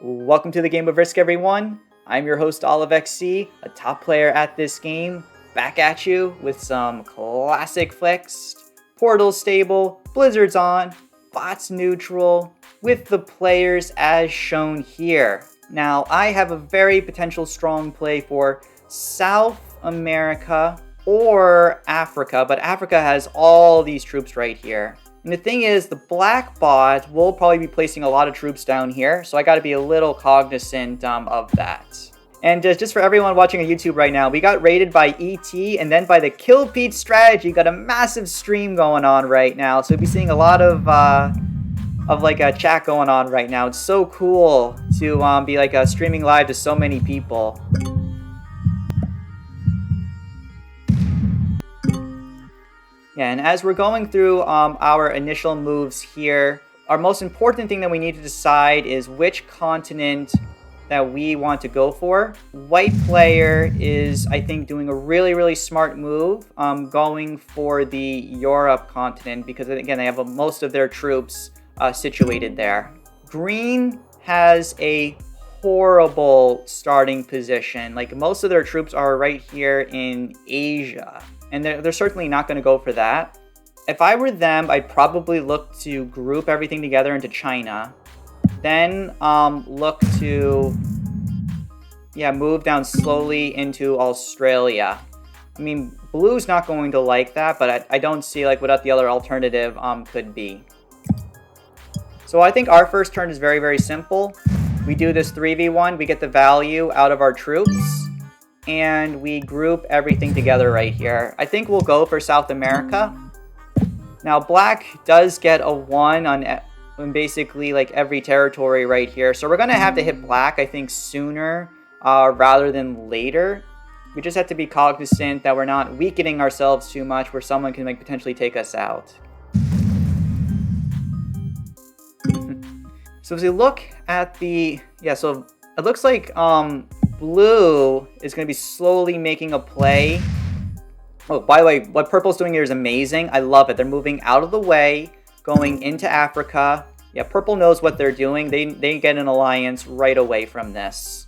Welcome to the Game of Risk, everyone. I'm your host, OliveXC, a top player at this game, back at you with some classic flicks. Portal's stable, Blizzard's on, bots neutral, with the players as shown here. Now, I have a very potential strong play for South America or Africa, but Africa has all these troops right here. And the thing is, the black bot will probably be placing a lot of troops down here, so I got to be a little cognizant of that. And just for everyone watching on YouTube right now, we got raided by ET and then by the Kill Pete strategy. Got a massive stream going on right now, so we'll be seeing a lot of a chat going on right now. It's so cool to be streaming live to so many people. Yeah, and as we're going through our initial moves here, our most important thing that we need to decide is which continent that we want to go for. White player is, I think, doing a really smart move, going for the Europe continent because, again, they have most of their troops situated there. Green has a horrible starting position. Like, most of their troops are right here in Asia, and they're certainly not going to go for that. If I were them, I'd probably look to group everything together into China. Then look to move down slowly into Australia. I mean, blue's not going to like that, but I don't see like what the other alternative could be. So I think our first turn is very simple. We do this 3v1, we get the value out of our troops, and we group everything together right here. I think we'll go for South America. Now, black does get a 1 on basically like every territory right here. So we're going to have to hit black, I think, sooner rather than later. We just have to be cognizant that we're not weakening ourselves too much where someone can like potentially take us out. So as we look at the... so it looks like blue is going to be slowly making a play. Oh, by the way, what purple's doing here is amazing. I love it. They're moving out of the way, going into Africa. Yeah, purple knows what they're doing. They get an alliance right away from this.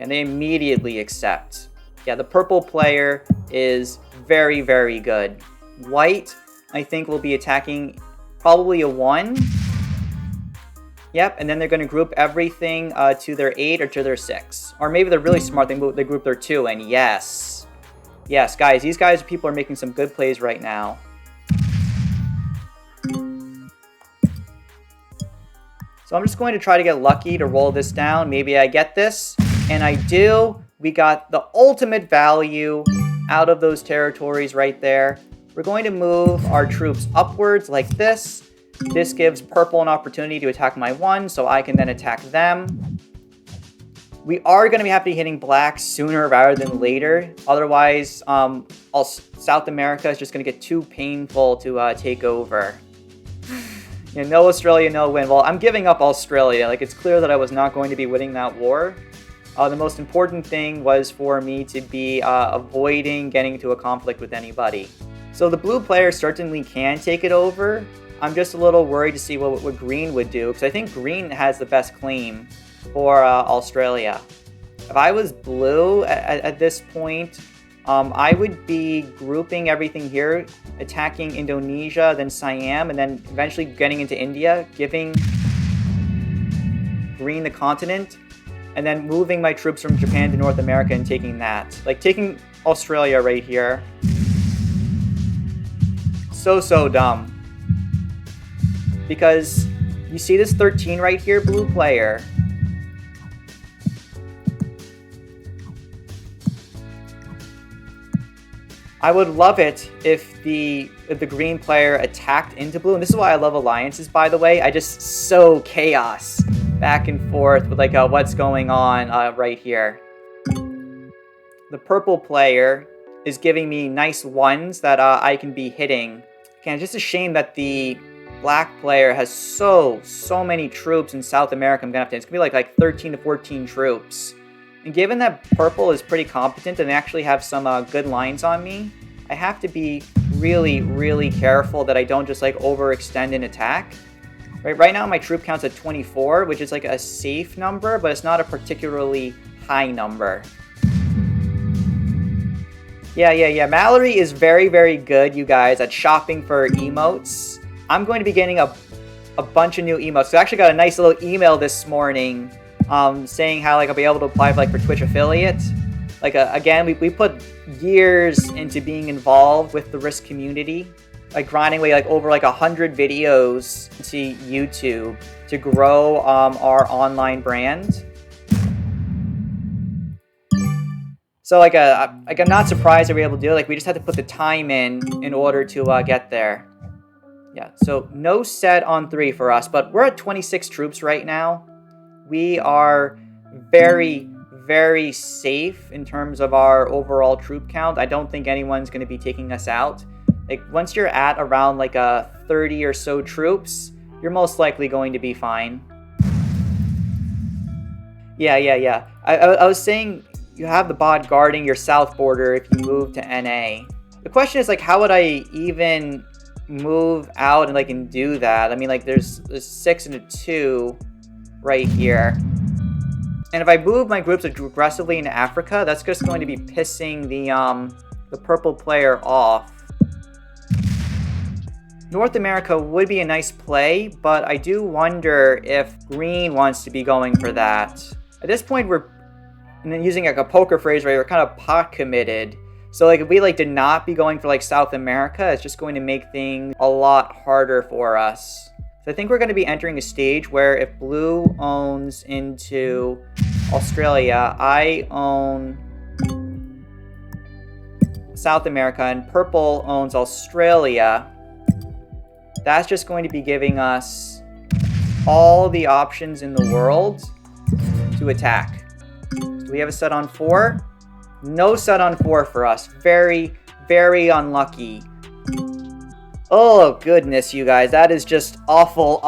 And they immediately accept. Yeah, the purple player is very good. White, I think, will be attacking probably a 1. Yep, and then they're going to group everything to their 8 or to their 6. Or maybe they're really smart. They group their 2, and yes. Yes, guys, these people are making some good plays right now. So I'm just going to try to get lucky to roll this down. Maybe I get this, and I do. We got the ultimate value out of those territories right there. We're going to move our troops upwards like this. This gives purple an opportunity to attack my 1, so I can then attack them. We are going to have to be hitting black sooner rather than later. Otherwise, South America is just going to get too painful to take over. No Australia, no win. Well, I'm giving up Australia. Like, it's clear that I was not going to be winning that war. The most important thing was for me to be avoiding getting into a conflict with anybody. So the blue player certainly can take it over. I'm just a little worried to see what green would do, because I think green has the best claim for Australia. If I was blue at this point, I would be grouping everything here, attacking Indonesia, then Siam, and then eventually getting into India, giving green the continent, and then moving my troops from Japan to North America and taking that. Like, taking Australia right here. So dumb. Because you see this 13 right here, blue player. I would love it if the green player attacked into blue. And this is why I love alliances, by the way. I just sow chaos back and forth with like what's going on right here. The purple player is giving me nice 1s that I can be hitting. Again, just a shame that the black player has so many troops in South America. It's gonna be like 13 to 14 troops. And given that purple is pretty competent and they actually have some good lines on me, I have to be really careful that I don't just like overextend an attack. Right now my troop count's at 24, which is like a safe number, but it's not a particularly high number. Yeah. Mallory is very, very good, you guys, at shopping for emotes. I'm going to be getting a bunch of new emotes. So I actually got a nice little email this morning saying how like I'll be able to apply for Twitch affiliate. Like again, we put years into being involved with the Risk community, like grinding away like over like 100 videos to YouTube to grow our online brand. So like I'm not surprised that we're able to do it. Like we just had to put the time in order to get there. Yeah, so no set on 3 for us, but we're at 26 troops right now. We are very, very safe in terms of our overall troop count. I don't think anyone's going to be taking us out. Like once you're at around like 30 or so troops, you're most likely going to be fine. Yeah. I was saying you have the bot guarding your south border if you move to NA. The question is like, how would I even move out and and do that? I mean, like there's 6 and a 2 right here. And if I move my groups aggressively into Africa, that's just going to be pissing the purple player off. North America would be a nice play, but I do wonder if green wants to be going for that. At this point, we're using like a poker phrase, right? We're kind of pot committed. So like if we did not be going for South America, it's just going to make things a lot harder for us. So I think we're going to be entering a stage where if blue owns into Australia, I own South America, and purple owns Australia. That's just going to be giving us all the options in the world to attack. So we have a set on 4. No set on 4 for us. Very, very unlucky. Oh, goodness, you guys. That is just awful.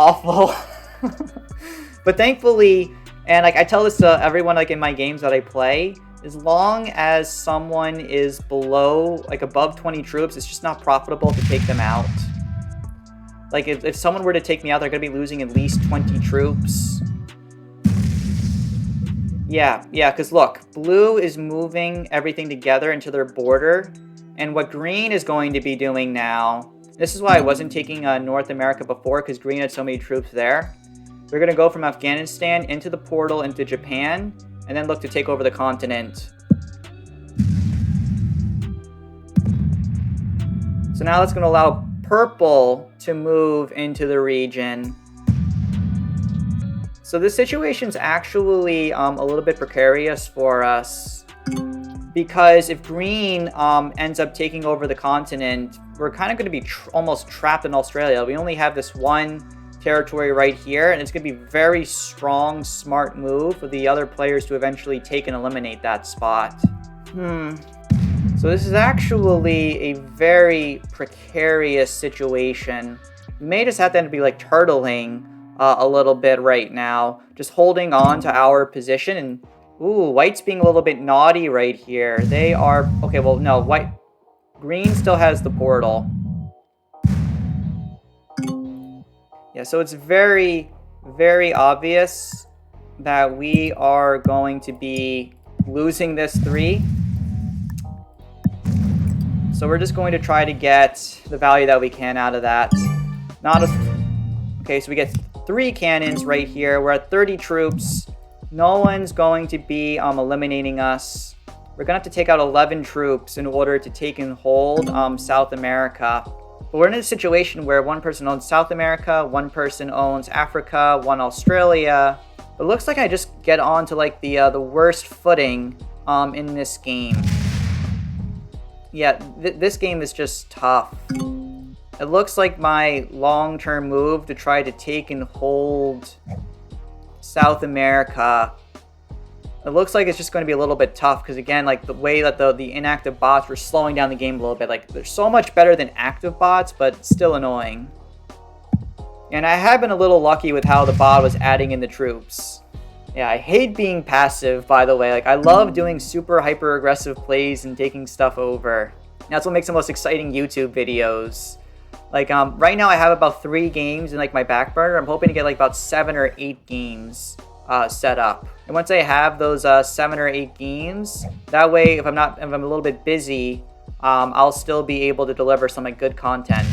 But thankfully, and I tell this to everyone in my games that I play, as long as someone is below, above 20 troops, it's just not profitable to take them out. If someone were to take me out, they're going to be losing at least 20 troops. Yeah, because look, blue is moving everything together into their border. And what green is going to be doing now, this is why I wasn't taking North America before, because green had so many troops there. We're going to go from Afghanistan into the portal into Japan, and then look to take over the continent. So now that's going to allow purple to move into the region. So this situation's actually a little bit precarious for us, because if green ends up taking over the continent, we're kind of going to be almost trapped in Australia. We only have this one territory right here, and it's going to be a very strong, smart move for the other players to eventually take and eliminate that spot. So this is actually a very precarious situation. We may just have to be turtling a little bit right now, just holding on to our position. And ooh, white's being a little bit naughty right here. They are okay. Well, no, green still has the portal. Yeah, so it's very, very obvious that we are going to be losing this 3. So we're just going to try to get the value that we can out of that. Okay, so we get 3 cannons right here. We're at 30 troops. No one's going to be eliminating us. We're going to have to take out 11 troops in order to take and hold South America. But we're in a situation where one person owns South America, one person owns Africa, one Australia. It looks like I just get on to the worst footing in this game. Yeah, this game is just tough. It looks like my long-term move to try to take and hold South America, it looks like it's just going to be a little bit tough, because again, the way that the inactive bots were slowing down the game a little bit. They're so much better than active bots, but still annoying. And I have been a little lucky with how the bot was adding in the troops. Yeah, I hate being passive, by the way. I love doing super hyper-aggressive plays and taking stuff over. That's what makes the most exciting YouTube videos. Like, right now I have about 3 games in like my back burner. I'm hoping to get like about 7 or 8 games set up. And once I have those 7 or 8 games, that way if I'm a little bit busy, I'll still be able to deliver some like good content.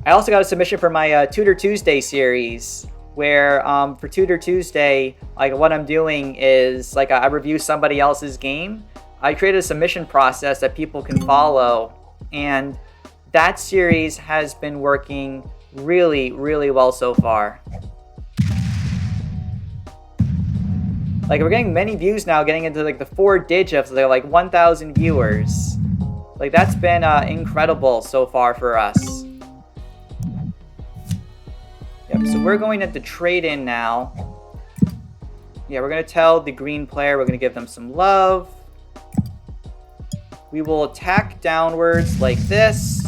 I also got a submission for my Tutor Tuesday series, where for Tutor Tuesday, like what I'm doing is like I review somebody else's game. I created a submission process that people can follow, and that series has been working really, really well so far. Like, we're getting many views now, getting into like the 4 digits. They're like 1,000 viewers. Like, that's been incredible so far for us. Yep, so we're going into trade-in now. Yeah, we're going to tell the green player we're going to give them some love. We will attack downwards like this.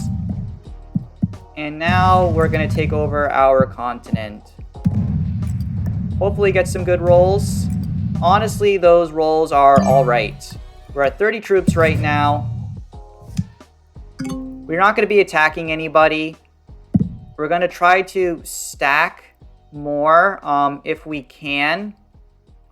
And now we're going to take over our continent. Hopefully get some good rolls. Honestly, those rolls are alright. We're at 30 troops right now. We're not going to be attacking anybody. We're going to try to stack more if we can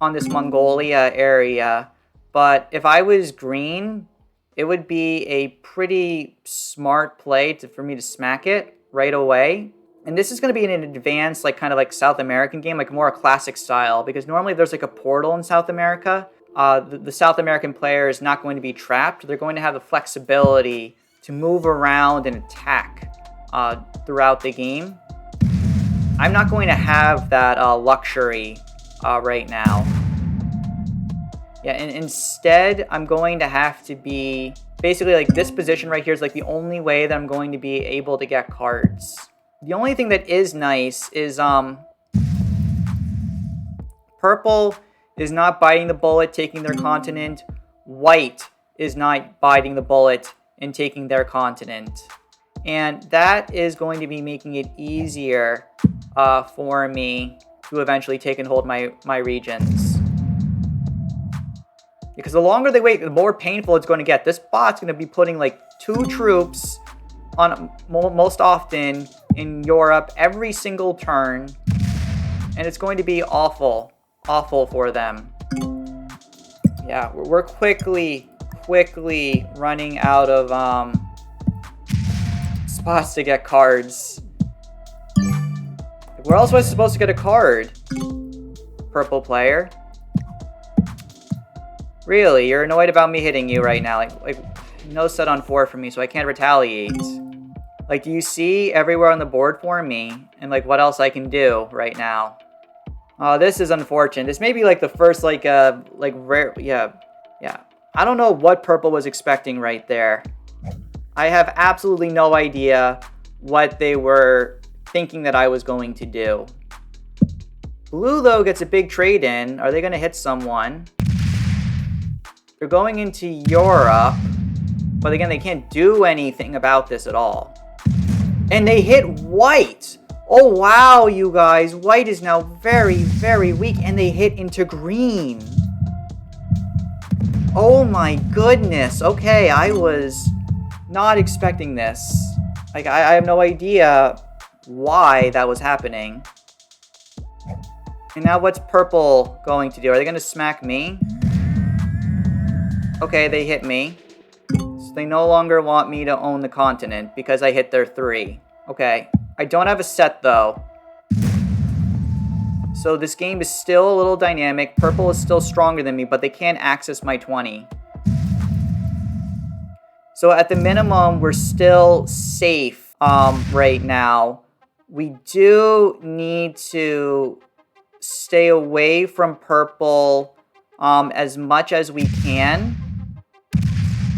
on this Mongolia area. But if I was green, it would be a pretty smart play for me to smack it right away. And this is going to be an advanced, like kind of like South American game, like more a classic style, because normally there's like a portal in South America. The South American player is not going to be trapped. They're going to have the flexibility to move around and attack throughout the game. I'm not going to have that luxury right now. Yeah, and instead, I'm going to have to be... Basically, like, this position right here is, like, the only way that I'm going to be able to get cards. The only thing that is nice is, purple is not biting the bullet, taking their continent. White is not biting the bullet and taking their continent. And that is going to be making it easier for me to eventually take and hold my regions. Because the longer they wait, the more painful it's going to get. This bot's going to be putting like 2 troops on most often in Europe every single turn. And it's going to be awful for them. Yeah, we're quickly running out of spots to get cards. Where else was I supposed to get a card? Purple player. Really? You're annoyed about me hitting you right now. Like no set on 4 for me, so I can't retaliate. Like, do you see everywhere on the board for me? And, like, what else I can do right now? Oh, this is unfortunate. This may be, like, the first, rare... Yeah. I don't know what purple was expecting right there. I have absolutely no idea what they were thinking that I was going to do. Blue, though, gets a big trade-in. Are they going to hit someone? They're going into Europe, but again, they can't do anything about this at all. And they hit white. Oh, wow, you guys. White is now very, very weak, and they hit into green. Oh, my goodness. Okay, I was not expecting this. Like, I have no idea why that was happening. And now what's purple going to do? Are they going to smack me? Okay, they hit me. So they no longer want me to own the continent because I hit their 3. Okay. I don't have a set, though. So this game is still a little dynamic. Purple is still stronger than me, but they can't access my 20. So at the minimum, we're still safe right now. We do need to stay away from purple as much as we can.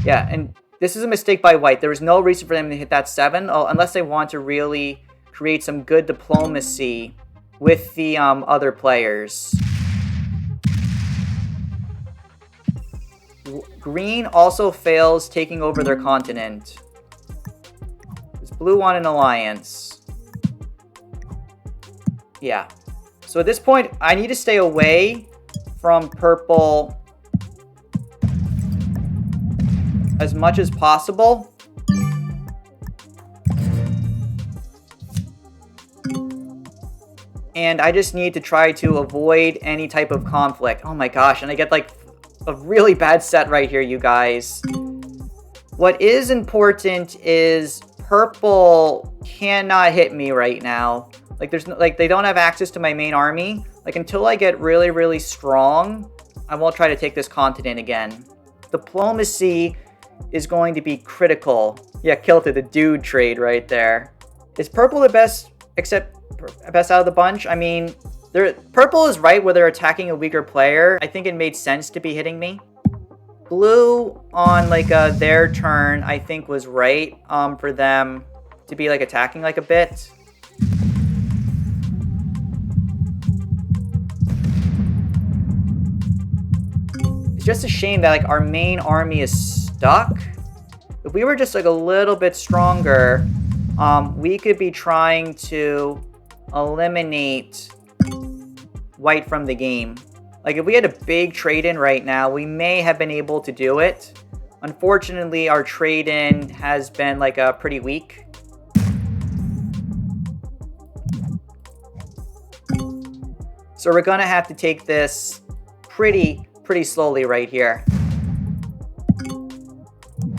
Yeah, and this is a mistake by white. There was no reason for them to hit that 7, unless they want to really create some good diplomacy with the other players. Green also fails taking over their continent. Does blue want an alliance? Yeah. So at this point, I need to stay away from purple as much as possible. And I just need to try to avoid any type of conflict. Oh my gosh, and I get like a really bad set right here, you guys. What is important is purple cannot hit me right now. Like there's no, like they don't have access to my main army. Like until I get really, really strong, I won't try to take this continent again. Diplomacy is going to be critical. Yeah, Kilted, the dude trade right there. Is purple the best, best out of the bunch? I mean, purple is right where they're attacking a weaker player. I think it made sense to be hitting me. Blue on like their turn, I think was right for them to be like attacking like a bit. It's just a shame that like our main army is stuck. If we were just like a little bit stronger, we could be trying to eliminate white from the game. Like if we had a big trade-in right now, we may have been able to do it. Unfortunately, our trade-in has been like pretty weak. So we're gonna have to take this pretty slowly right here.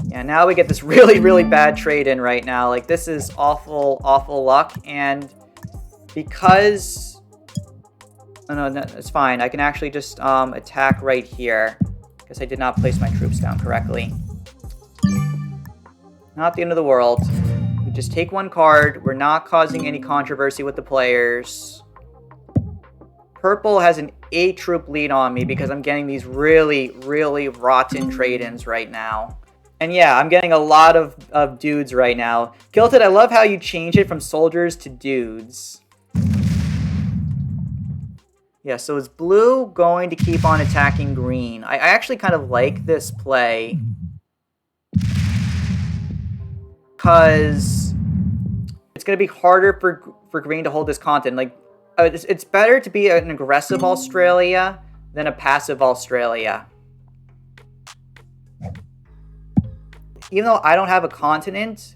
Yeah, now we get this really bad trade-in right now. Like this is awful luck, and because oh, no, it's fine. I can actually just attack right here because I did not place my troops down correctly. Not the end of the world. We just take one card. We're not causing any controversy with the players. Purple has an 8-troop lead on me because I'm getting these really rotten trade-ins right now. And yeah, I'm getting a lot of dudes right now. Kilted, I love how you change it from soldiers to dudes. Yeah, so is blue going to keep on attacking green? I actually kind of like this play. Because it's going to be harder for green to hold this continent. Like, it's better to be an aggressive Australia than a passive Australia. Even though I don't have a continent,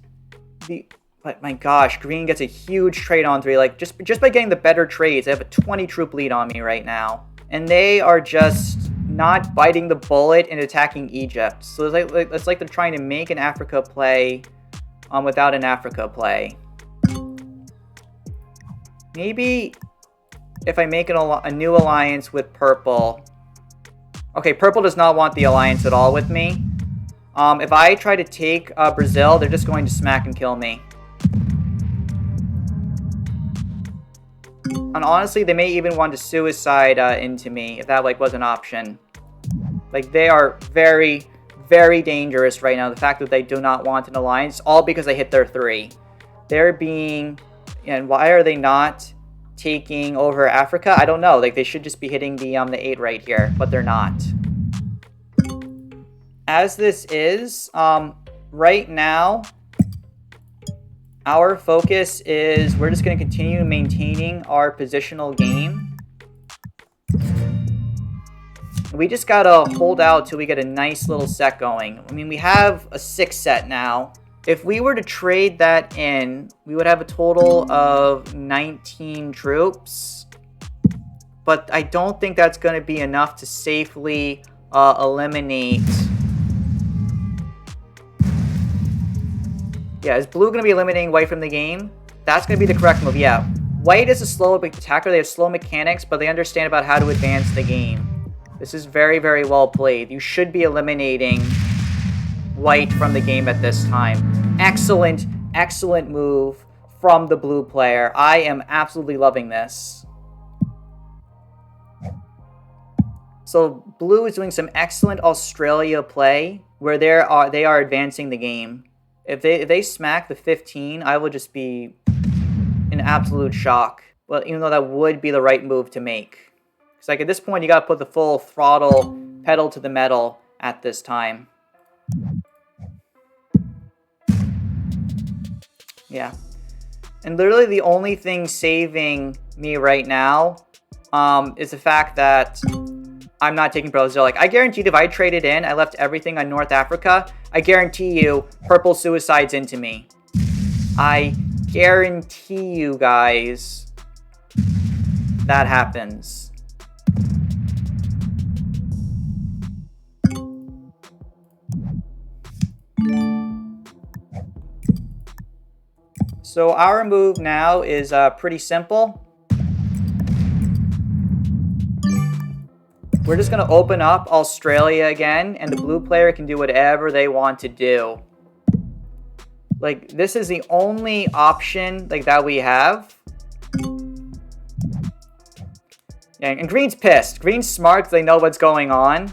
but my gosh, green gets a huge trade on 3. Like just by getting the better trades, they have a 20-troop lead on me right now, and they are just not biting the bullet and attacking Egypt. So it's like they're trying to make an Africa play, without an Africa play. Maybe if I make a new alliance with purple. Okay, purple does not want the alliance at all with me. If I try to take Brazil, they're just going to smack and kill me. And honestly, they may even want to suicide into me if that like was an option. Like they are very dangerous right now. The fact that they do not want an alliance, all because I hit their 3. They're being, and why are they not taking over Africa? I don't know. Like they should just be hitting the 8 right here, but they're not. As this is, right now, our focus is we're just going to continue maintaining our positional game. We just got to hold out till we get a nice little set going. I mean, we have a 6 set now. If we were to trade that in, we would have a total of 19 troops. But I don't think that's going to be enough to safely eliminate. Yeah, is blue going to be eliminating white from the game? That's going to be the correct move, yeah. White is a slow attacker. They have slow mechanics, but they understand about how to advance the game. This is very well played. You should be eliminating white from the game at this time. Excellent move from the blue player. I am absolutely loving this. So blue is doing some excellent Australia play where they are advancing the game. If they smack the 15, I will just be in absolute shock. Well, even though that would be the right move to make. Because like at this point, you got to put the full throttle pedal to the metal at this time. Yeah. And literally the only thing saving me right now is the fact that I'm not taking Brazil. Like, I guaranteed if I traded in, I left everything on North Africa, I guarantee you, purple suicides into me. I guarantee you guys. that happens. So our move now is pretty simple. We're just going to open up Australia again, and the blue player can do whatever they want to do. Like, this is the only option like that we have. Yeah, and green's pissed. Green's smart because they know what's going on.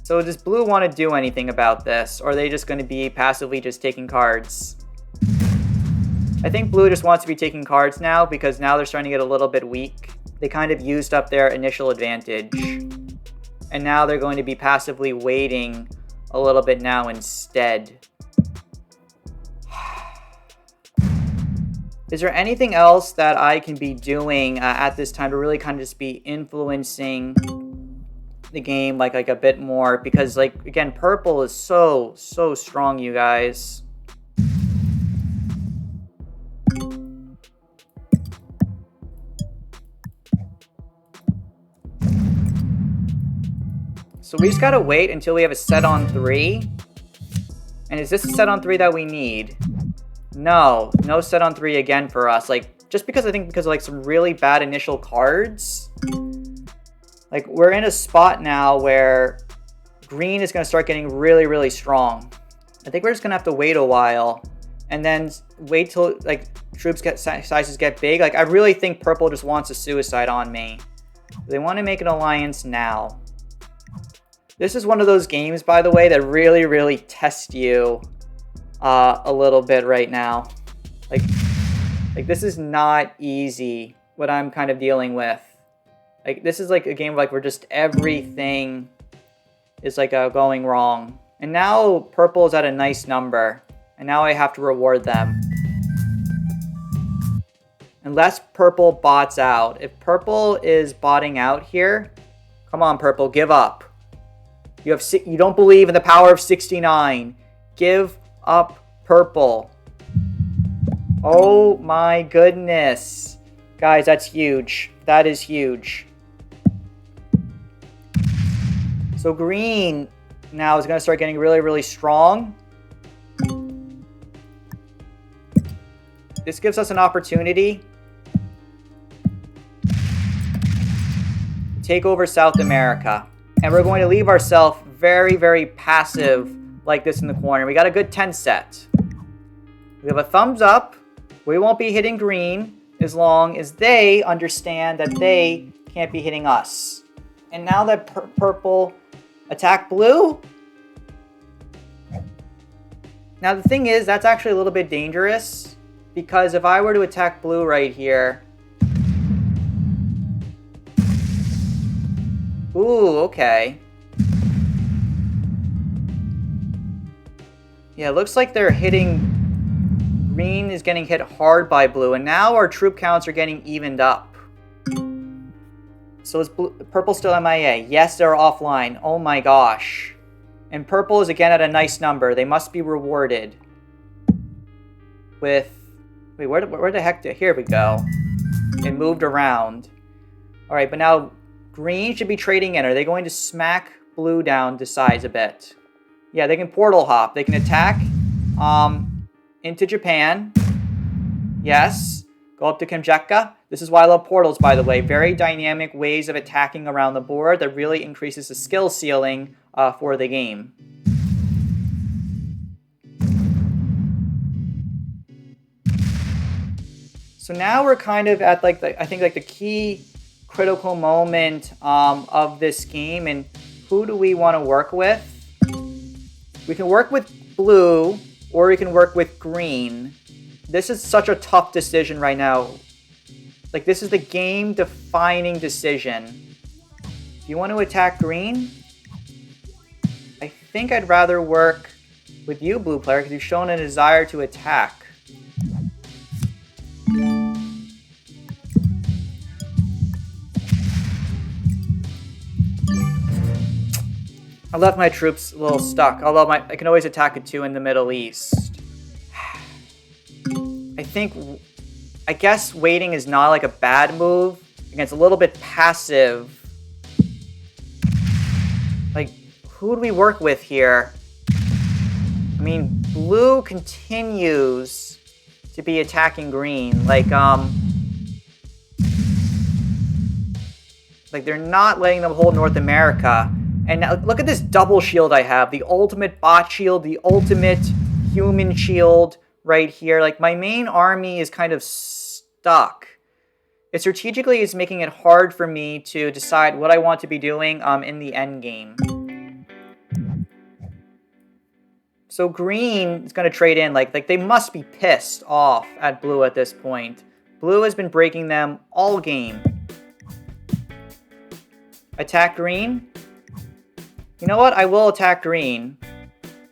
So does blue want to do anything about this? Or are they just going to be passively just taking cards? I think blue just wants to be taking cards now because now they're starting to get a little bit weak. They kind of used up their initial advantage. And now they're going to be passively waiting a little bit now instead. Is there anything else that I can be doing at this time to really kind of just be influencing the game like a bit more? Because, like, again, purple is so strong, you guys. So we just gotta wait until we have a set on 3. And is this a set on 3 that we need? No set on 3 again for us. Like, just because because of like some really bad initial cards. Like, we're in a spot now where green is gonna start getting really strong. I think we're just gonna have to wait a while and then wait till like troops sizes get big. Like, I really think purple just wants a suicide on me. They want to make an alliance now. This is one of those games, by the way, that really test you a little bit right now. Like this is not easy, what I'm kind of dealing with. Like, this is like a game like where just everything is like going wrong. And now purple is at a nice number. And now I have to reward them. Unless purple bots out. If purple is botting out here, come on, purple, give up. You don't believe in the power of 69. Give up, purple. Oh my goodness. Guys, that's huge. That is huge. So green now is going to start getting really strong. This gives us an opportunity to take over South America. And we're going to leave ourselves very passive like this in the corner. We got a good 10 set. We have a thumbs up. We won't be hitting green as long as they understand that they can't be hitting us. And now that purple attack blue. Now the thing is, that's actually a little bit dangerous. Because if I were to attack blue right here. Ooh, okay. Yeah, it looks like they're hitting... Green is getting hit hard by blue, and now our troop counts are getting evened up. So is purple still MIA? Yes, they're offline. Oh my gosh. And purple is again at a nice number. They must be rewarded. With... Wait, where the heck did... Here we go. It moved around. Alright, but now... Green should be trading in. Are they going to smack blue down to size a bit? Yeah, they can portal hop. They can attack into Japan. Yes. Go up to Kamchatka. This is why I love portals, by the way. Very dynamic ways of attacking around the board that really increases the skill ceiling for the game. So now we're kind of at like I think the key critical moment of this game, and who do we want to work with? We can work with blue, or we can work with green. This is such a tough decision right now. Like, this is the game-defining decision. Do you want to attack green? I think I'd rather work with you, blue player, because you've shown a desire to attack. I left my troops a little stuck, although I can always attack a 2 in the Middle East. I guess waiting is not like a bad move, Again, it's a little bit passive. Like, who do we work with here? I mean, blue continues to be attacking green. Like they're not letting them hold North America. And now look at this double shield I have. The ultimate bot shield, the ultimate human shield right here. Like, my main army is kind of stuck. It strategically is making it hard for me to decide what I want to be doing in the end game. So green is going to trade in. Like they must be pissed off at blue at this point. Blue has been breaking them all game. Attack green. You know what? I will attack green.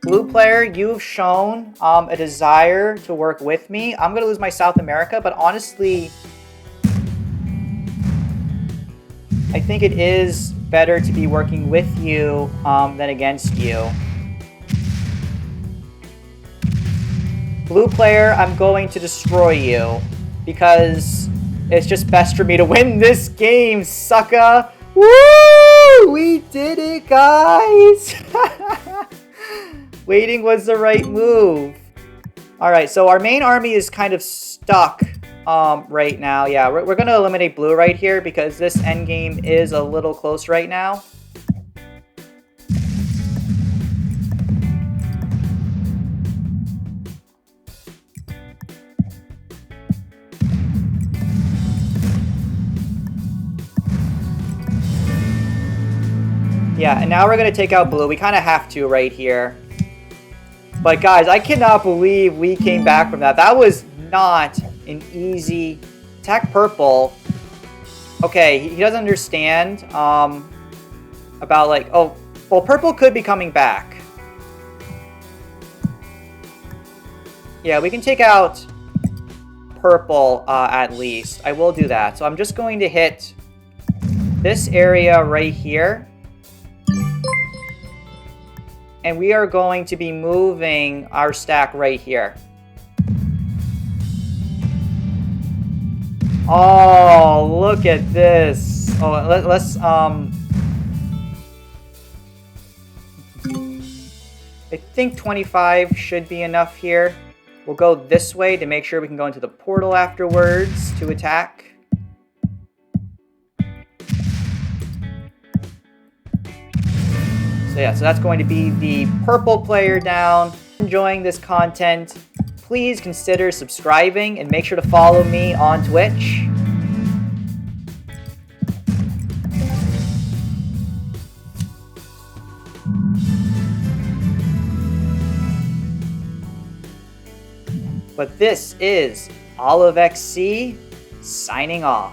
Blue player, you've shown a desire to work with me. I'm going to lose my South America, but honestly, I think it is better to be working with you than against you. Blue player, I'm going to destroy you because it's just best for me to win this game, sucker. Woo! We did it, guys! Waiting was the right move. Alright, so our main army is kind of stuck right now. Yeah, we're going to eliminate blue right here because this endgame is a little close right now. Yeah, and now we're going to take out blue. We kind of have to right here. But guys, I cannot believe we came back from that. That was not an easy... Attack purple. Okay, he doesn't understand about like... Oh, well, purple could be coming back. Yeah, we can take out purple at least. I will do that. So I'm just going to hit this area right here. And we are going to be moving our stack right here. Oh, look at this. Oh, let's I think 25 should be enough here. We'll go this way to make sure we can go into the portal afterwards to attack. So yeah, so that's going to be the purple player down. Enjoying this content, please consider subscribing and make sure to follow me on Twitch. But this is OliveXC signing off.